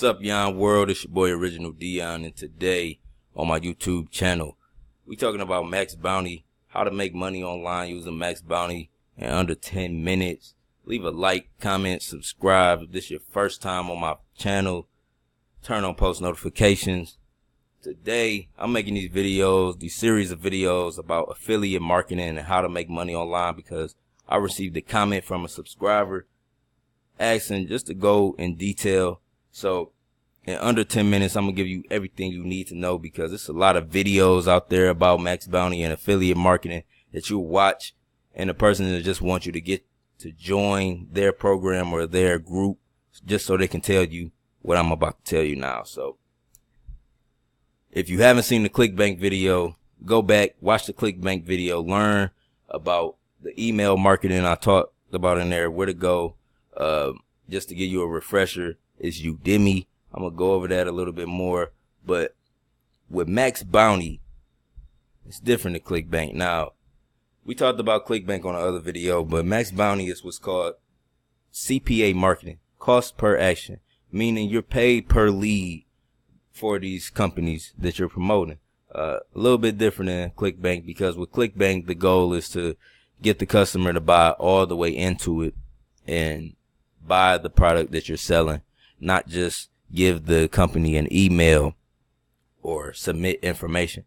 What's up, YON World? It's your boy Original Dion, and today on my YouTube channel, we talking about MaxBounty, how to make money online using MaxBounty in under 10 minutes. Leave a like, comment, subscribe. If this is your first time on my channel, turn on post notifications. Today, I'm making these series of videos about affiliate marketing and how to make money online because I received a comment from a subscriber asking just to go in detail. So in under 10 minutes, I'm going to give you everything you need to know because there's a lot of videos out there about MaxBounty and affiliate marketing that you'll watch, and the person that just wants you to get to join their program or their group just so they can tell you what I'm about to tell you now. So if you haven't seen the ClickBank video, go back, watch the ClickBank video, learn about the email marketing I talked about in there, where to go. Just to give you a refresher, is Udemy. I'm going to go over that a little bit more. But with MaxBounty, it's different than ClickBank. Now, we talked about ClickBank on the other video, but MaxBounty is what's called CPA marketing, cost per action, meaning you're paid per lead for these companies that you're promoting. A little bit different than ClickBank, because with ClickBank, the goal is to get the customer to buy all the way into it and buy the product that you're selling, not just give the company an email or submit information.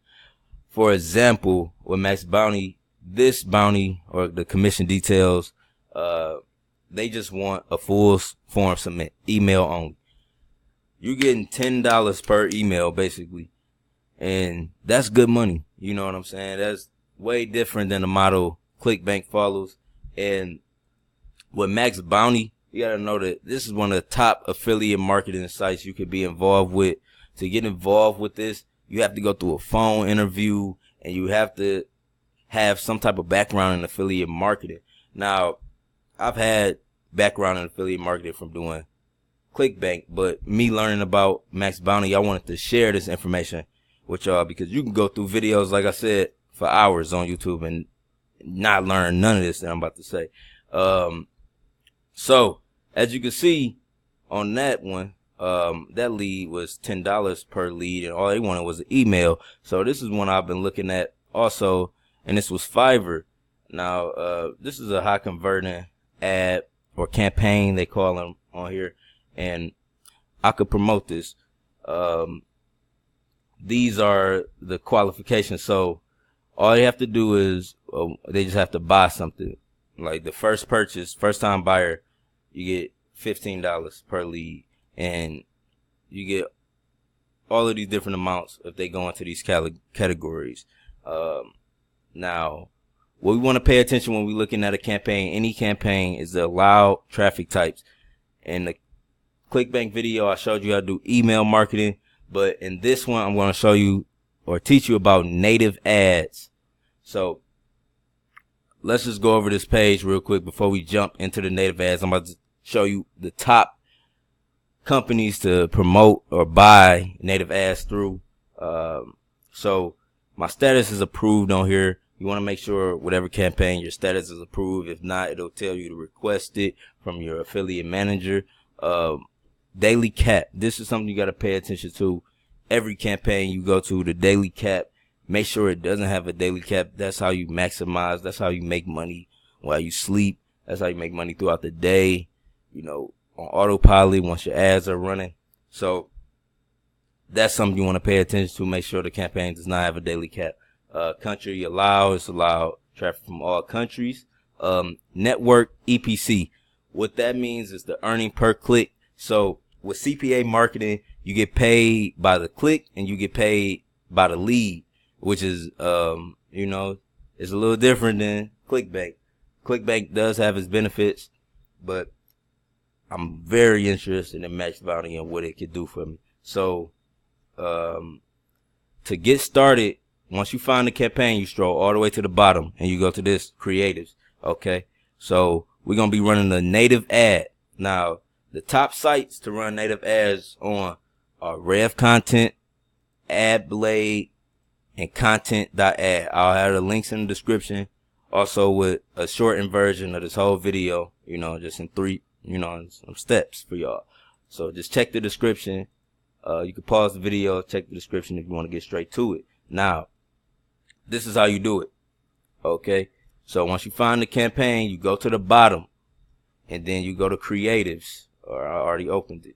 For example, with MaxBounty, this bounty or the commission details, they just want a full form submit, email only. You're getting $10 per email basically, and that's good money. You know what I'm saying? That's way different than the model ClickBank follows. And with MaxBounty, you gotta know that this is one of the top affiliate marketing sites you could be involved with. To get involved with this, you have to go through a phone interview, and you have to have some type of background in affiliate marketing. Now, I've had background in affiliate marketing from doing ClickBank, but me learning about MaxBounty, I wanted to share this information with y'all because you can go through videos, like I said, for hours on YouTube and not learn none of this that I'm about to say. So as you can see on that one, that lead was $10 per lead, and all they wanted was an email. So this is one I've been looking at also, and this was Fiverr. Now, this is a high converting ad or campaign, they call them on here, and I could promote this. These are the qualifications. So all they have to do is they just have to buy something. Like the first purchase, first time buyer, you get $15 per lead, and you get all of these different amounts if they go into these categories. Now, what we want to pay attention when we're looking at a campaign, any campaign, is the allowed traffic types. In the ClickBank video, I showed you how to do email marketing, but in this one, I'm going to show you or teach you about native ads. So let's just go over this page real quick before we jump into the native ads. I'm about to show you the top companies to promote or buy native ads through. So my status is approved on here. You want to make sure whatever campaign your status is approved. If not, it'll tell you to request it from your affiliate manager. Daily cap. This is something you got to pay attention to. Every campaign you go to, the daily cap, make sure it doesn't have a daily cap. That's how you maximize. That's how you make money while you sleep. That's how you make money throughout the day, you know, on autopilot once your ads are running. So that's something you want to pay attention to. Make sure the campaign does not have a daily cap. Country allowed, it's allowed traffic from all countries. Network EPC. What that means is the earning per click. So with CPA marketing, you get paid by the click and you get paid by the lead, which is, you know, it's a little different than ClickBank. ClickBank does have its benefits, but I'm very interested in MaxBounty and what it could do for me. So, to get started, once you find the campaign, you stroll all the way to the bottom and you go to this creatives. Okay. So we're going to be running a native ad. Now, the top sites to run native ads on are Rev Content, AdBlade, and Content.Ad. I'll have the links in the description. Also with a shortened version of this whole video, you know, just in 3, you know, some steps for y'all. So just check the description. You can pause the video, check the description if you want to get straight to it. Now, this is how you do it. Okay. So once you find the campaign, you go to the bottom and then you go to creatives, or I already opened it.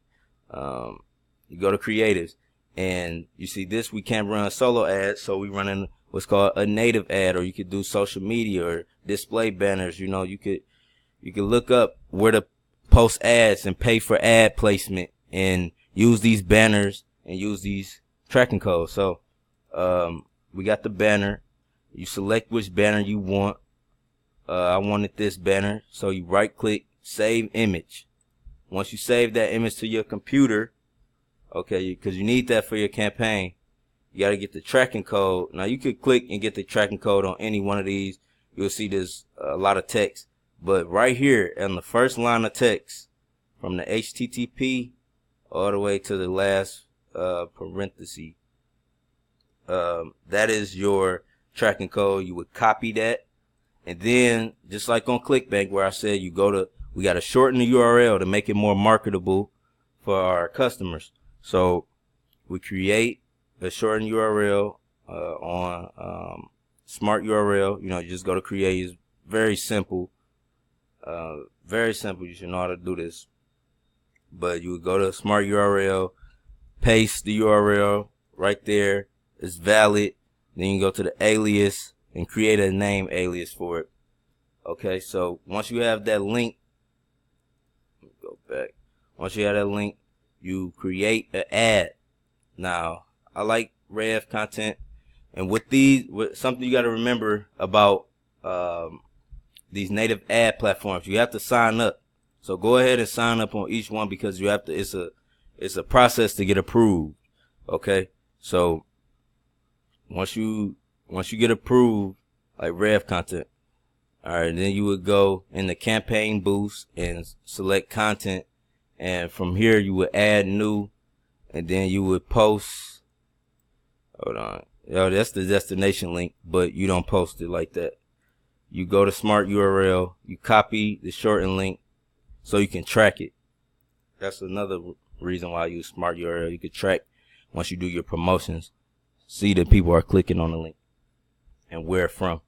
You go to creatives and you see this, we can't run solo ads. So we running what's called a native ad, or you could do social media or display banners. You know, you could look up where to post ads and pay for ad placement and use these banners and use these tracking codes. So, we got the banner. You select which banner you want. I wanted this banner. So you right click, save image. Once you save that image to your computer, okay, because you need that for your campaign, you got to get the tracking code. Now you could click and get the tracking code on any one of these. You'll see there's a lot of text, but right here on the first line of text, from the HTTP all the way to the last parenthesis, that is your tracking code. You would copy that, and then just like on ClickBank where I said we got to shorten the URL to make it more marketable for our customers. So we create a shortened URL on Smart URL. You know, you just go to create. It's very simple. Very simple. You should know how to do this. But you would go to Smart URL, paste the URL right there. It's valid. Then you go to the alias and create a name alias for it. Okay, so once you have that link, go back. Once you have that link, you create an ad. Now, I like Rev content, and with something you got to remember about these native ad platforms, you have to sign up. So go ahead and sign up on each one, because you have to. It's a process to get approved. Okay, so once you get approved, like Rev content, all right, then you would go in the campaign boost and select content, and from here you would add new, and then you would post. Hold on, yo, that's the destination link, but you don't post it like that. You go to Smart URL, you copy the shortened link so you can track it. That's another reason why I use Smart URL. You can track once you do your promotions, see that people are clicking on the link and where from.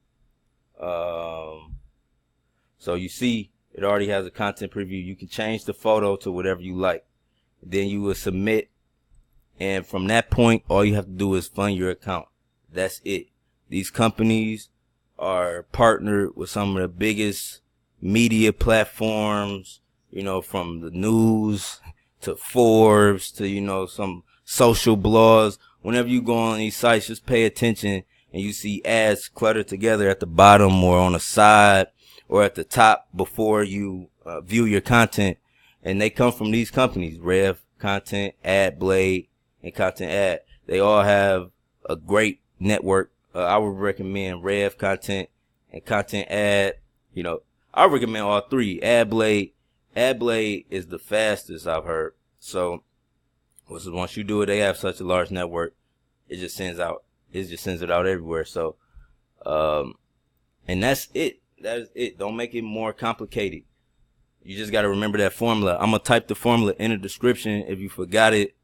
So you see it already has a content preview. You can change the photo to whatever you like. Then you will submit, and from that point, all you have to do is fund your account. That's it. These companies are partnered with some of the biggest media platforms, you know, from the news to Forbes to, you know, some social blogs. Whenever you go on these sites, just pay attention, and you see ads cluttered together at the bottom or on the side or at the top before you view your content. And they come from these companies, Rev Content, AdBlade, and Content.Ad. They all have a great network. I would recommend Rev Content and Content.Ad. You know, I recommend all three. AdBlade is the fastest I've heard. So once you do it, they have such a large network. It just sends it out everywhere. So, and that's it. That is it. Don't make it more complicated. You just got to remember that formula. I'm going to type the formula in the description if you forgot it.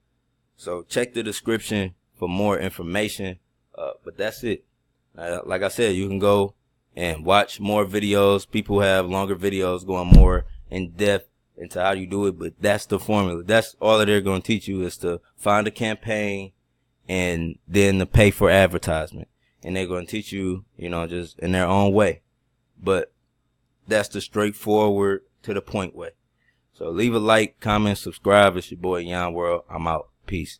So check the description for more information. But that's it. Like I said, you can go and watch more videos. People have longer videos going more in depth into how you do it. But that's the formula. That's all that they're going to teach you, is to find a campaign and then to pay for advertisement. And they're going to teach you, you know, just in their own way. But that's the straightforward, to the point way. So leave a like, comment, subscribe. It's your boy Yon World. I'm out. Peace.